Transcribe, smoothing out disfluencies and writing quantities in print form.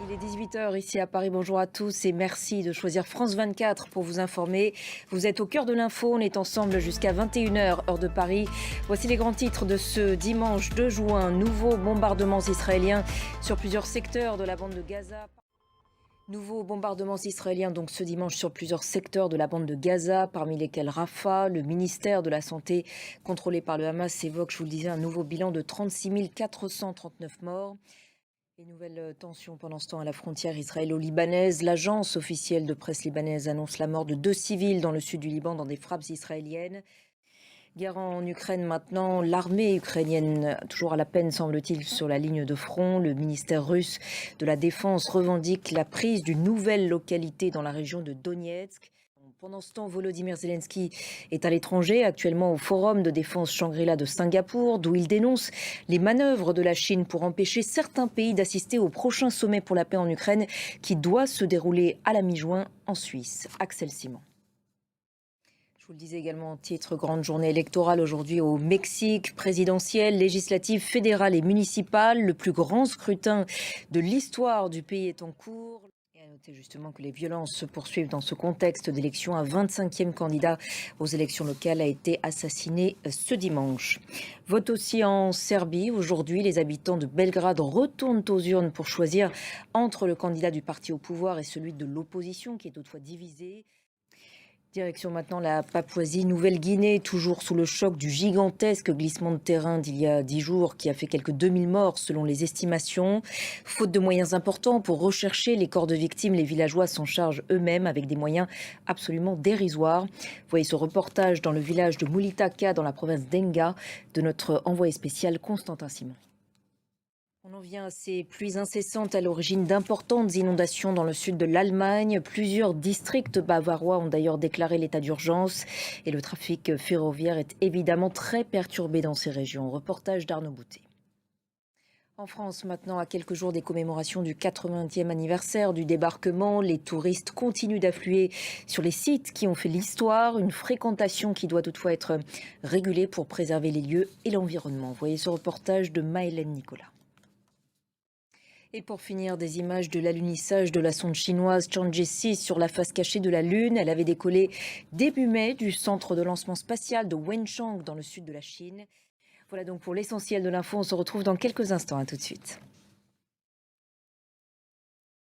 Il est 18 h ici à Paris. Bonjour à tous et merci de choisir France 24 pour vous informer. Vous êtes au cœur de l'info. On est ensemble jusqu'à 21 h heure de Paris. Voici les grands titres de ce dimanche 2 juin. Nouveaux bombardements israéliens sur plusieurs secteurs de la bande de Gaza. Nouveaux bombardements israéliens donc ce dimanche sur plusieurs secteurs de la bande de Gaza, parmi lesquels Rafah. Le ministère de la Santé, contrôlé par le Hamas, évoque, je vous le disais, un nouveau bilan de 36 439 morts. Les nouvelles tensions pendant ce temps à la frontière israélo-libanaise. L'agence officielle de presse libanaise annonce la mort de 2 civils dans le sud du Liban dans des frappes israéliennes. Guerre en Ukraine maintenant. L'armée ukrainienne, toujours à la peine semble-t-il, sur la ligne de front. Le ministère russe de la Défense revendique la prise d'une nouvelle localité dans la région de Donetsk. Pendant ce temps, Volodymyr Zelensky est à l'étranger, actuellement au Forum de défense Shangri-La de Singapour, d'où il dénonce les manœuvres de la Chine pour empêcher certains pays d'assister au prochain sommet pour la paix en Ukraine qui doit se dérouler à la mi-juin en Suisse. Axel Simon. Je vous le disais également en titre, grande journée électorale aujourd'hui au Mexique, présidentielle, législative, fédérale et municipale. Le plus grand scrutin de l'histoire du pays est en cours. Et à noter justement que les violences se poursuivent dans ce contexte d'élection. Un 25e candidat aux élections locales a été assassiné ce dimanche. Vote aussi en Serbie. Aujourd'hui, les habitants de Belgrade retournent aux urnes pour choisir entre le candidat du parti au pouvoir et celui de l'opposition qui est toutefois divisé. Direction maintenant la Papouasie-Nouvelle-Guinée, toujours sous le choc du gigantesque glissement de terrain d'il y a 10 jours qui a fait quelques 2000 morts selon les estimations. Faute de moyens importants pour rechercher les corps de victimes, les villageois s'en chargent eux-mêmes avec des moyens absolument dérisoires. Vous voyez ce reportage dans le village de Mulitaka dans la province d'Enga de notre envoyé spécial Constantin Simon. On en vient à ces pluies incessantes à l'origine d'importantes inondations dans le sud de l'Allemagne. Plusieurs districts bavarois ont d'ailleurs déclaré l'état d'urgence et le trafic ferroviaire est évidemment très perturbé dans ces régions. Reportage d'Arnaud Boutet. En France, maintenant, à quelques jours des commémorations du 80e anniversaire du débarquement, les touristes continuent d'affluer sur les sites qui ont fait l'histoire. Une fréquentation qui doit toutefois être régulée pour préserver les lieux et l'environnement. Voyez ce reportage de Maëlène Nicolas. Et pour finir, des images de l'alunissage de la sonde chinoise Chang'e-6 sur la face cachée de la Lune. Elle avait décollé début mai du centre de lancement spatial de Wenchang dans le sud de la Chine. Voilà donc pour l'essentiel de l'info. On se retrouve dans quelques instants. À tout de suite.